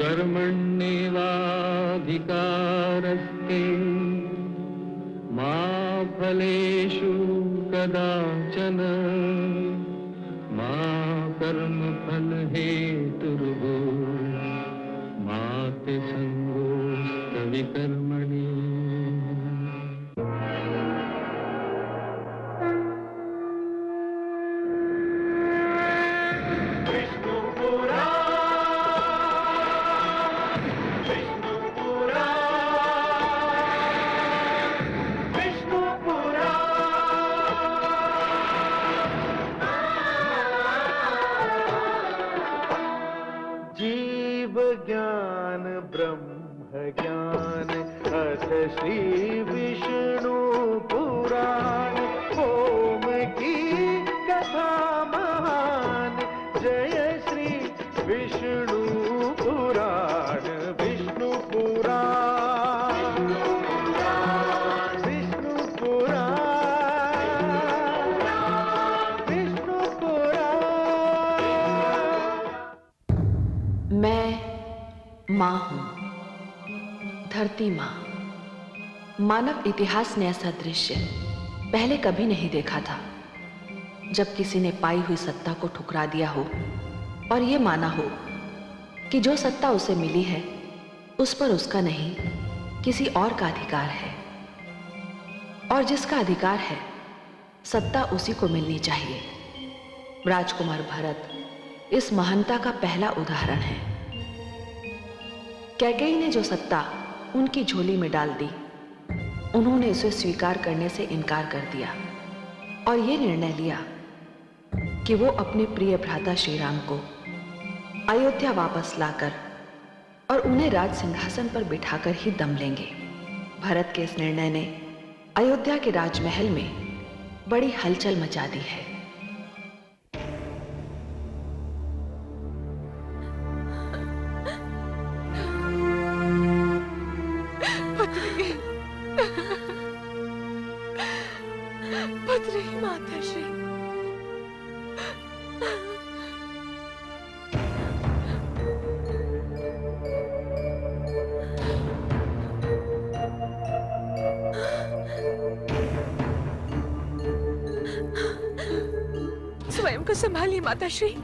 कर्मण्येवाधिकारस्ते मा फलेषु कदाचन मा कर्मफलहेतुर्भूः मा ते संगोऽस्त्वविकर्मणि। ज्ञान ब्रह्म ज्ञान अथ श्री विष्णु पुराण ओम की कथा महान जय श्री विष्णु पुराण विष्णु पुराण विष्णु पुराण विष्णु पुराण। मैं माँ हूं, धरती माँ। मानव इतिहास ने ऐसा दृश्य पहले कभी नहीं देखा था, जब किसी ने पाई हुई सत्ता को ठुकरा दिया हो और ये माना हो कि जो सत्ता उसे मिली है उस पर उसका नहीं, किसी और का अधिकार है, और जिसका अधिकार है सत्ता उसी को मिलनी चाहिए। राजकुमार भरत इस महानता का पहला उदाहरण है। कैकेयी ने जो सत्ता उनकी झोली में डाल दी, उन्होंने उसे स्वीकार करने से इनकार कर दिया और ये निर्णय लिया कि वो अपने प्रिय भ्राता श्री राम को अयोध्या वापस लाकर और उन्हें राज सिंहासन पर बिठाकर ही दम लेंगे। भरत के इस निर्णय ने अयोध्या के राजमहल में बड़ी हलचल मचा दी है। स्वयं को संभालिए माताश्री।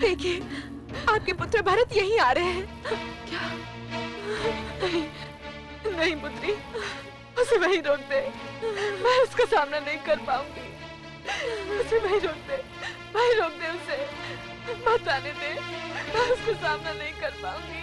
देखिए, आपके पुत्र भरत यहीं आ रहे हैं। क्या? नहीं, नहीं पुत्री, उसे वहीं रोक दे। मैं उसका सामना नहीं कर पाऊंगी। उसे वहीं रोक दे, वहीं रोक दे उसे। मत आने दे, मैं उसका सामना नहीं कर पाऊंगी।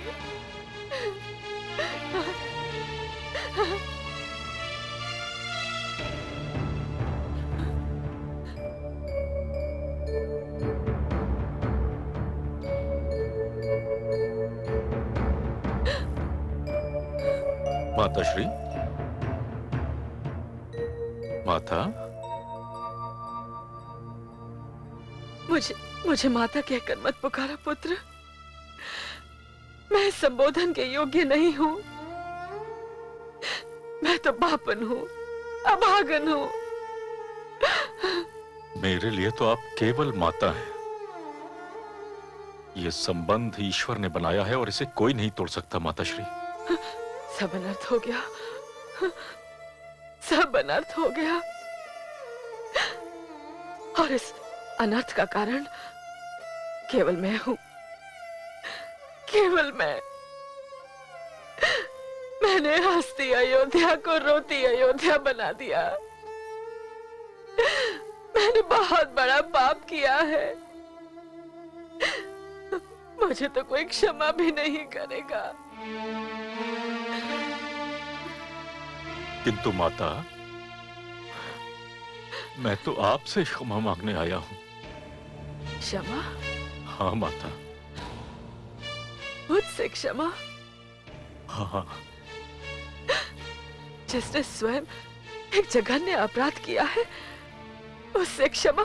माताश्री, माता, मुझे माता कहकर मत पुकारा पुत्र। मैं संबोधन के योग्य नहीं हूँ। मैं तो बापन हूँ, अभागन हूँ। मेरे लिए तो आप केवल माता हैं। ये संबंध ईश्वर ने बनाया है और इसे कोई नहीं तोड़ सकता माताश्री। सब अनर्थ हो गया, सब अनर्थ हो गया, और इस अनर्थ का कारण केवल मैं हूं, केवल मैं। मैंने हंसती अयोध्या को रोती अयोध्या बना दिया। मैंने बहुत बड़ा पाप किया है। मुझे तो कोई क्षमा भी नहीं करेगा। किंतु माता, मैं तो आपसे क्षमा मांगने आया हूं। क्षमा? हाँ माता। मुझसे क्षमा? हाँ। जिसने स्वयं एक जघन्य अपराध किया है, उससे क्षमा?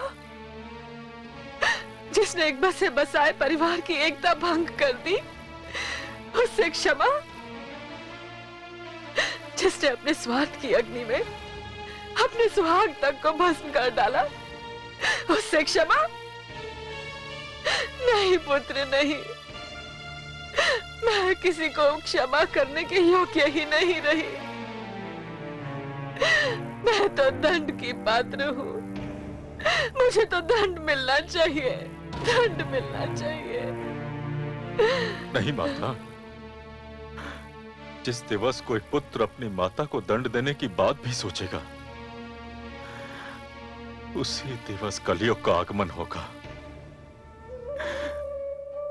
जिसने एक बसे बसाए परिवार की एकता भंग कर दी, उससे क्षमा? जिसने अपने स्वार्थ की अग्नि में अपने सुहाग तक को भस्म कर डाला, उससे क्षमा? नहीं पुत्र, नहीं। मैं किसी को क्षमा करने के योग्य ही नहीं रही। मैं तो दंड की पात्र हूँ। मुझे तो दंड मिलना चाहिए, दंड मिलना चाहिए। नहीं माता, जिस दिवस कोई पुत्र अपनी माता को दंड देने की बात भी सोचेगा, उसी दिवस कलयुग का आगमन होगा।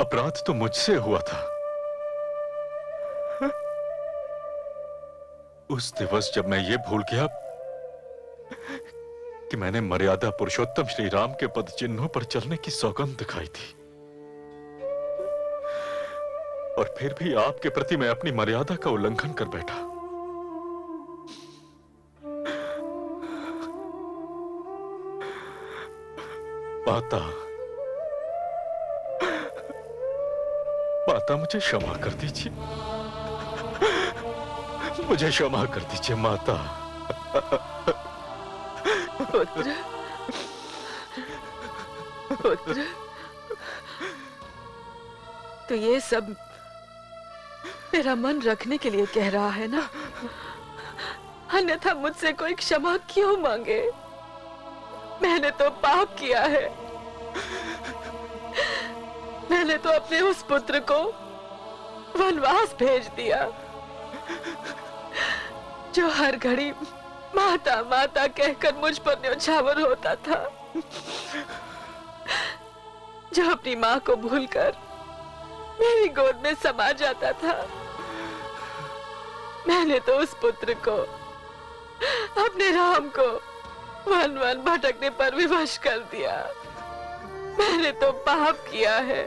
अपराध तो मुझसे हुआ था। उस दिवस जब मैं ये भूल गया कि मैंने मर्यादा पुरुषोत्तम श्री राम के पद चिन्हों पर चलने की सौगंध दिखाई थी, और फिर भी आपके प्रति मैं अपनी मर्यादा का उल्लंघन कर बैठा। माता, माता मुझे क्षमा कर दीजिए, मुझे क्षमा कर दीजिए माता। पुत्र, पुत्र, तो ये सब मेरा मन रखने के लिए कह रहा है ना? अन्यथा मुझसे कोई क्षमा क्यों मांगे? मैंने तो पाप किया है। मैंने तो अपने उस पुत्र को वनवास भेज दिया, जो हर घड़ी माता माता कहकर मुझ पर न्योछावर होता था, जो अपनी माँ को भूलकर मेरी गोद में समा जाता था। मैंने तो उस पुत्र को, अपने राम को वन वन भटकने पर विवश कर दिया। मैंने तो पाप किया है।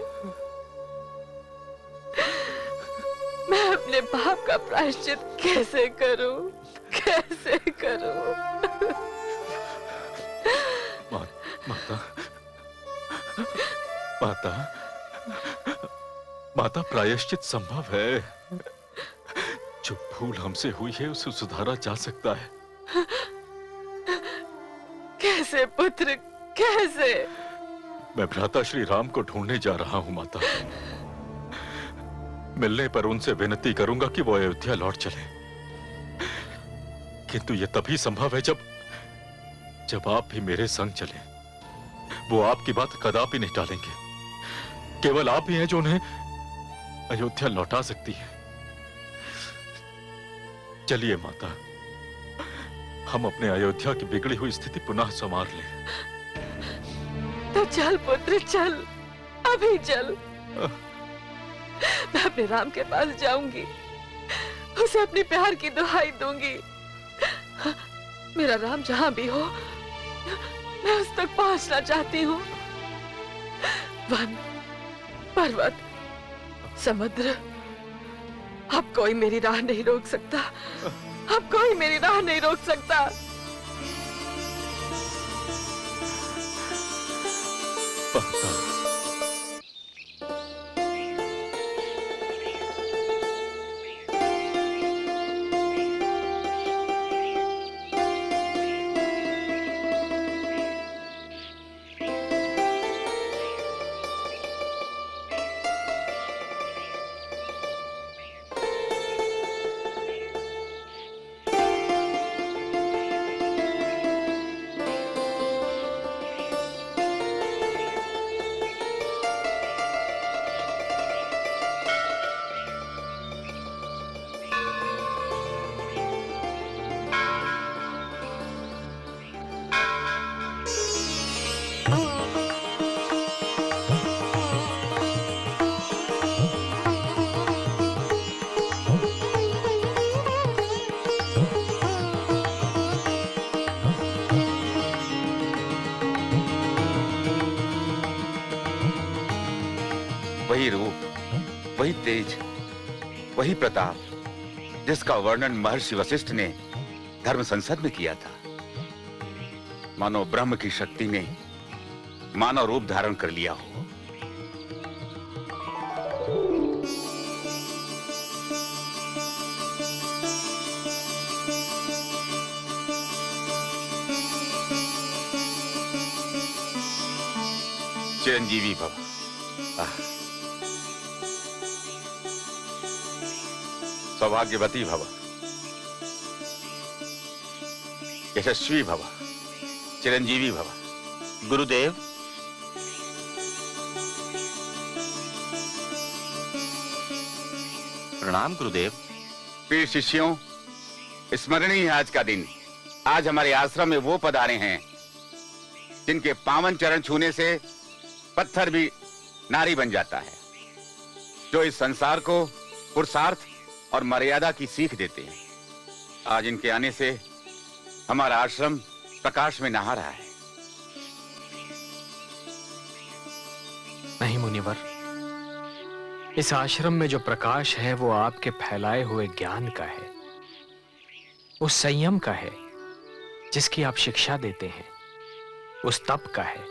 मैं अपने पाप का प्रायश्चित कैसे करूं? कैसे करूं? माता, माता, माता, प्रायश्चित संभव है। जो भूल हमसे हुई है उसे सुधारा जा सकता है। कैसे पुत्र, कैसे? मैं भ्राता श्री राम को ढूंढने जा रहा हूं माता। मिलने पर उनसे विनती करूंगा कि वो अयोध्या लौट चले, किंतु यह तभी संभव है जब आप भी मेरे संग चलें। वो आपकी बात कदापि नहीं टालेंगे। केवल आप ही हैं जो उन्हें अयोध्या लौटा सकती है। चलिए माता, हम अपने अयोध्या की बिगड़ी हुई स्थिति पुनः संवार लें। तो चल पुत्र, चल, अभी चल। मैं अपने राम के पास जाऊंगी, उसे अपनी प्यार की दुहाई दूंगी। मेरा राम जहां भी हो, मैं उस तक पहुंचना चाहती हूँ। वन, पर्वत, समुद्र, अब कोई मेरी राह नहीं रोक सकता। अब कोई मेरी राह नहीं रोक सकता। माता, वही रूप, वही तेज, वही प्रताप जिसका वर्णन महर्षि वशिष्ठ ने धर्म संसद में किया था। मानो ब्रह्म की शक्ति ने मानव रूप धारण कर लिया हो। चिरंजीवी भव। सौभाग्यवती भव, यशस्वी भव, चिरंजीवी भव। गुरुदेव, प्रणाम गुरुदेव। प्रिय शिष्यों, स्मरणीय है आज का दिन। आज हमारे आश्रम में वो पधारे हैं जिनके पावन चरण छूने से पत्थर भी नारी बन जाता है, जो इस संसार को पुरुषार्थ और मर्यादा की सीख देते हैं। आज इनके आने से हमारा आश्रम प्रकाश में नहा रहा है। नहीं मुनिवर, इस आश्रम में जो प्रकाश है वो आपके फैलाए हुए ज्ञान का है, उस संयम का है जिसकी आप शिक्षा देते हैं, उस तप का है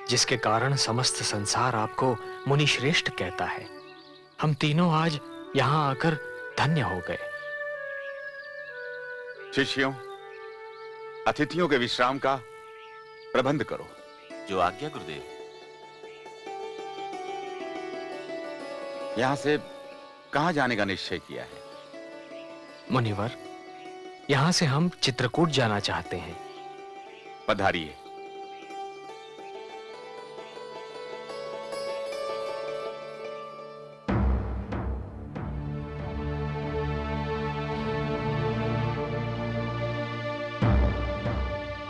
जिसके कारण समस्त संसार आपको मुनि श्रेष्ठ कहता है। हम तीनों आज यहां आकर धन्य हो गए। शिष्यों, अतिथियों के विश्राम का प्रबंध करो। जो आज्ञा गुरुदेव। यहां से कहां जाने का निश्चय किया है? मुनिवर, यहां से हम चित्रकूट जाना चाहते हैं। पधारिए।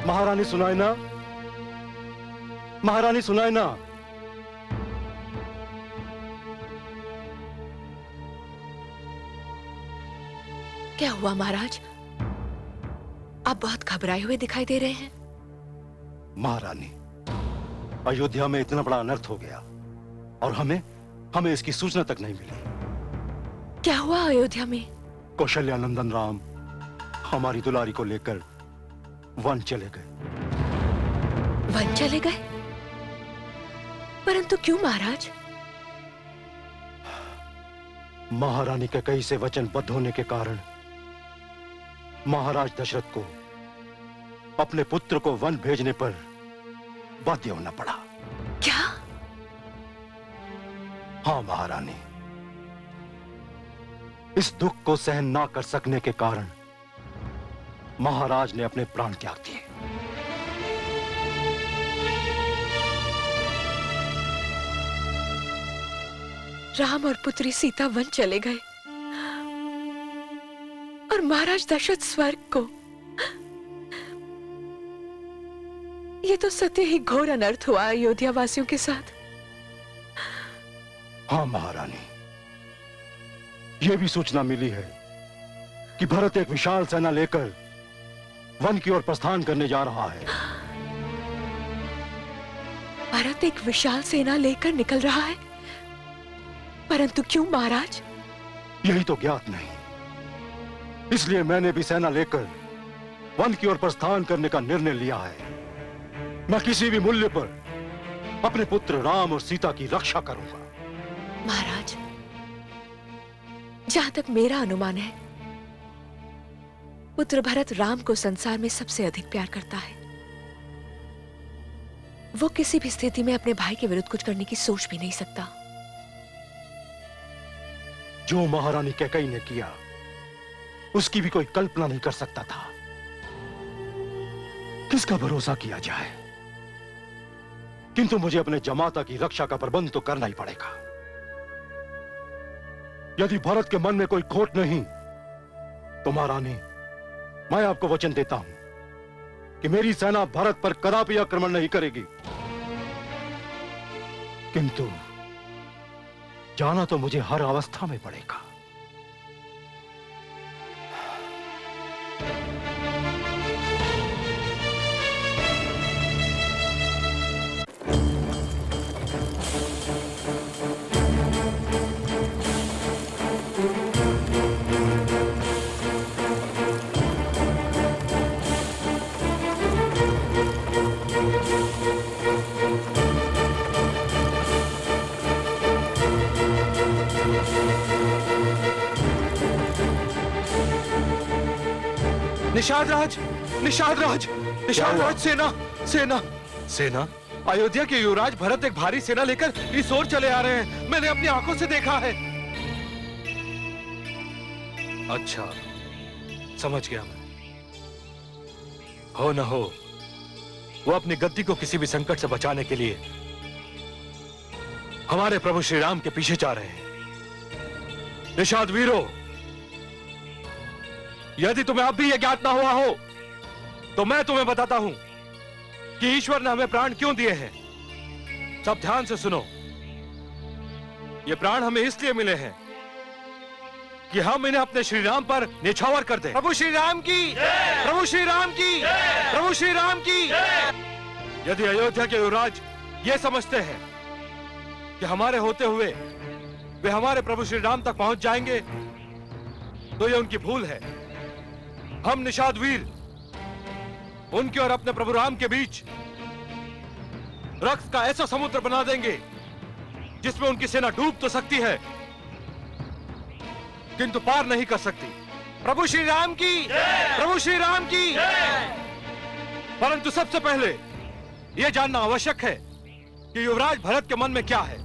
महारानी सुनाए ना, महारानी सुनाए ना। क्या हुआ महाराज? आप बहुत घबराए हुए दिखाई दे रहे हैं। महारानी, अयोध्या में इतना बड़ा अनर्थ हो गया और हमें इसकी सूचना तक नहीं मिली। क्या हुआ अयोध्या में? कौशल्या नंदन राम हमारी दुलारी को लेकर वन चले गए। वन चले गए? परंतु क्यों महाराज? महारानी के कई से वचनबद्ध होने के कारण महाराज दशरथ को अपने पुत्र को वन भेजने पर बाध्य होना पड़ा। क्या? हाँ महारानी, इस दुख को सहन ना कर सकने के कारण महाराज ने अपने प्राण त्याग दिए। राम और पुत्री सीता वन चले गए और महाराज दशरथ स्वर्ग को। ये तो सत्य ही घोर अनर्थ हुआ अयोध्या वासियों के साथ। हाँ महारानी, यह भी सूचना मिली है कि भरत एक विशाल सेना लेकर वन की ओर प्रस्थान करने जा रहा है। भरत एक विशाल सेना लेकर निकल रहा है, परंतु क्यों महाराज? यही तो ज्ञात नहीं। इसलिए मैंने भी सेना लेकर वन की ओर प्रस्थान करने का निर्णय लिया है। मैं किसी भी मूल्य पर अपने पुत्र राम और सीता की रक्षा करूंगा। महाराज, जहां तक मेरा अनुमान है, पुत्र भरत राम को संसार में सबसे अधिक प्यार करता है। वो किसी भी स्थिति में अपने भाई के विरुद्ध कुछ करने की सोच भी नहीं सकता। जो महारानी कैकेयी ने किया उसकी भी कोई कल्पना नहीं कर सकता था। किसका भरोसा किया जाए? किंतु मुझे अपने जमाता की रक्षा का प्रबंध तो करना ही पड़ेगा। यदि भरत के मन में कोई खोट नहीं तो महारानी, मैं आपको वचन देता हूं कि मेरी सेना भारत पर कदापि आक्रमण नहीं करेगी। किंतु जाना तो मुझे हर अवस्था में पड़ेगा। निषाद राज, निषाद राज, निषाद राज, सेना, सेना, सेना। अयोध्या के युवराज भरत एक भारी सेना लेकर इस ओर चले आ रहे हैं। मैंने अपनी आंखों से देखा है। अच्छा, समझ गया मैं। हो न हो, वो अपनी गद्दी को किसी भी संकट से बचाने के लिए हमारे प्रभु श्री राम के पीछे जा रहे हैं। निषाद वीरों, यदि तुम्हें अब भी यह ज्ञात ना हुआ हो तो मैं तुम्हें बताता हूं कि ईश्वर ने हमें प्राण क्यों दिए हैं। सब ध्यान से सुनो। ये प्राण हमें इसलिए मिले हैं कि हम इन्हें अपने श्री राम पर निछावर कर दें। प्रभु श्री राम की, प्रभु श्री राम की, प्रभु श्री राम की। यदि अयोध्या के युवराज ये समझते हैं कि हमारे होते हुए वे हमारे प्रभु श्री राम तक पहुंच जाएंगे तो ये उनकी भूल है। हम निषाद वीर उनके और अपने प्रभु राम के बीच रक्त का ऐसा समुद्र बना देंगे जिसमें उनकी सेना डूब तो सकती है किंतु पार नहीं कर सकती। प्रभु श्री राम की, प्रभु श्री राम की। परंतु सबसे पहले यह जानना आवश्यक है कि युवराज भरत के मन में क्या है।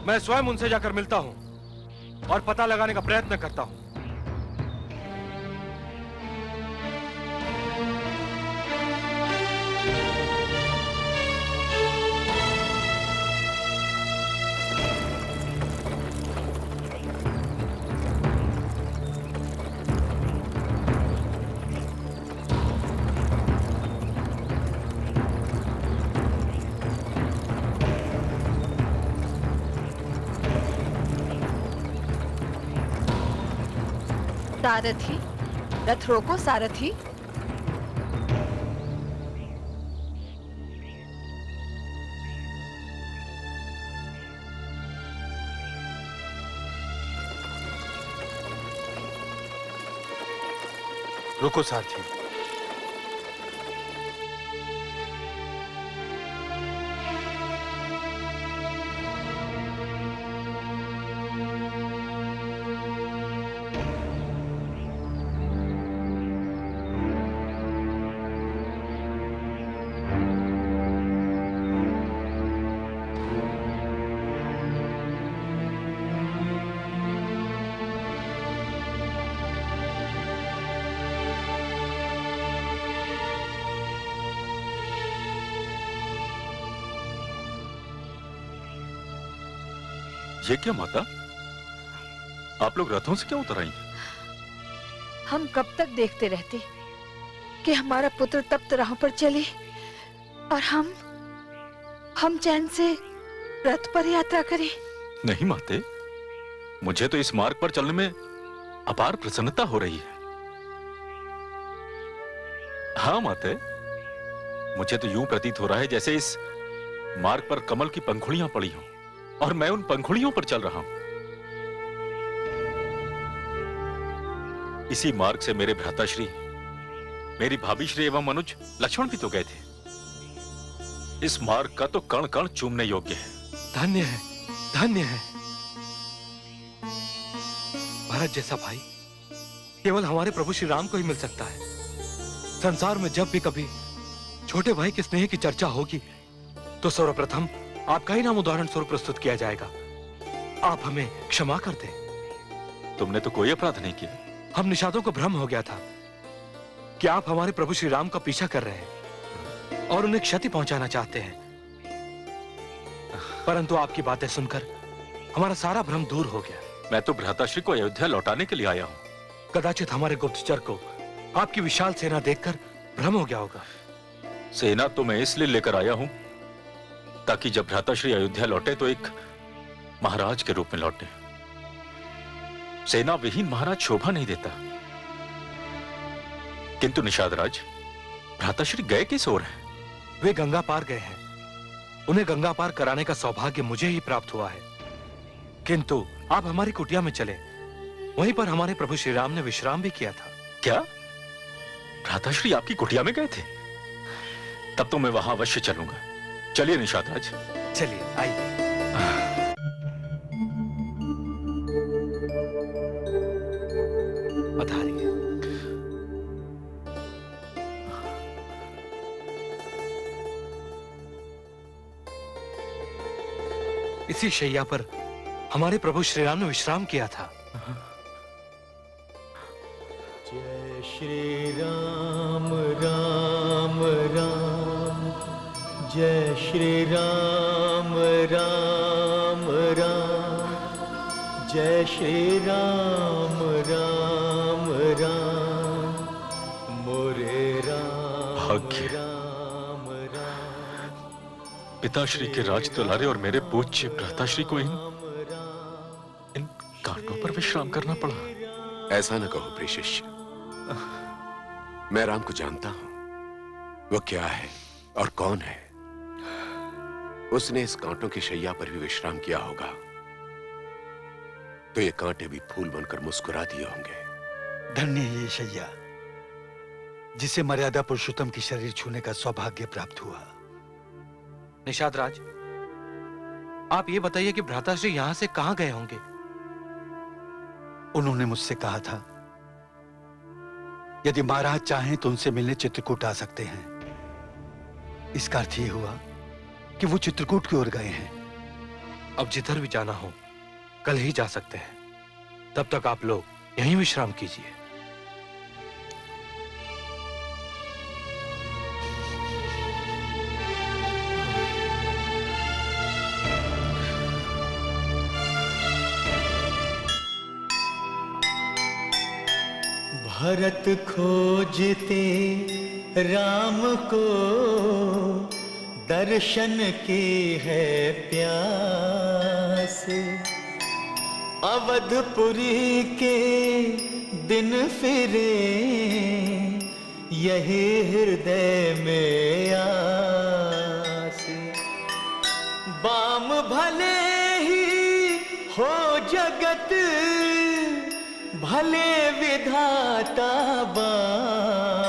मैं स्वयं उनसे जाकर मिलता हूं और पता लगाने का प्रयत्न करता हूं। सारथी, रथ रोको सारथी। रुको सारथी। ये क्या माता, आप लोग रथों से क्यों उतर आई? हम कब तक देखते रहते कि हमारा पुत्र तप्त राहों पर चले और हम चैन से रथ पर यात्रा करें। नहीं माते, मुझे तो इस मार्ग पर चलने में अपार प्रसन्नता हो रही है। हाँ माते, मुझे तो यूं प्रतीत हो रहा है जैसे इस मार्ग पर कमल की पंखुड़ियां पड़ी हों और मैं उन पंखुड़ियों पर चल रहा हूं। इसी मार्ग से मेरे भ्राताश्री, मेरी भाभी श्री एवं अनुज लक्ष्मण भी तो गए थे। इस मार्ग का तो कण कण चूमने योग्य है। धन्य है, धन्य है। भरत जैसा भाई केवल हमारे प्रभु श्री राम को ही मिल सकता है। संसार में जब भी कभी छोटे भाई के स्नेह की चर्चा होगी तो सर्वप्रथम आपका ही नाम उदाहरण स्वरूप प्रस्तुत किया जाएगा। आप हमें क्षमा कर दें। तुमने तो कोई अपराध नहीं किया। हम निषादों को भ्रम हो गया था कि आप हमारे प्रभु श्री राम का पीछा कर रहे हैं और उन्हें क्षति पहुंचाना चाहते हैं। परंतु आपकी बातें सुनकर हमारा सारा भ्रम दूर हो गया। मैं तो भ्राताश्री को अयोध्या लौटाने के लिए आया हूं। कदाचित हमारे गुप्तचर को आपकी विशाल सेना देखकर भ्रम हो गया होगा। सेना तो मैं इसलिए लेकर आया हूं ताकि जब भ्राताश्री अयोध्या लौटे तो एक महाराज के रूप में लौटे। सेना विहीन महाराज शोभा नहीं देता। किंतु निषाद राज, भ्राताश्री गए किस ओर हैं? वे गंगा पार गए हैं। उन्हें गंगा पार कराने का सौभाग्य मुझे ही प्राप्त हुआ है। किंतु आप हमारी कुटिया में चले, वहीं पर हमारे प्रभु श्री राम ने विश्राम भी किया था। क्या भ्राताश्री आपकी कुटिया में गए थे? तब तो मैं वहां अवश्य चलूंगा। चलिए निषाद राज। चलिए, आइए। पधारिए। इसी शैया पर हमारे प्रभु श्री राम ने विश्राम किया था। श्री राम राम राम, जय श्री राम राम राम, जय श्री राम राम राम, मोरे राम भाग्य। राम राम। पिताश्री के राज दुलारे और मेरे पूज्य भ्राताश्री को इन कांटों पर विश्राम करना पड़ा। ऐसा न कहो प्रिय शिष्य, मैं राम को जानता हूं। वो क्या है और कौन है। उसने इस कांटों की शैया पर भी विश्राम किया होगा, तो ये कांटे भी फूल बनकर मुस्कुरा दिए होंगे। धन्य है ये शैया, जिसे मर्यादा पुरुषोत्तम की शरीर छूने का सौभाग्य प्राप्त हुआ। निषाद राज, आप ये बताइए कि भ्राताश्री यहां से कहां गए होंगे? उन्होंने मुझसे कहा था, यदि महाराज चाहें तो उनसे मिलने चित्रकूट आ सकते हैं। इसका अर्थ ये हुआ कि वो चित्रकूट की ओर गए हैं। अब जिधर भी जाना हो कल ही जा सकते हैं। तब तक आप लोग यहीं विश्राम कीजिए। भरत खोजते राम को, दर्शन की है प्यास। अवधपुरी के दिन फिरे, यही हृदय में आस। बाम भले ही हो जगत, भले विधाता बाम।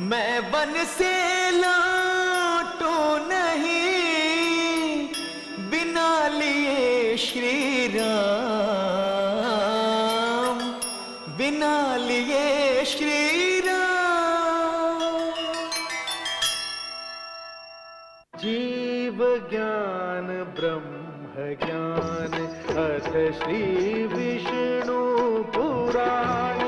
मैं वन से लौटू नहीं, बिना लिए श्री राम, बिना लिए श्री राम। जीव ज्ञान ब्रह्म ज्ञान, अथ श्री विष्णु पुराण।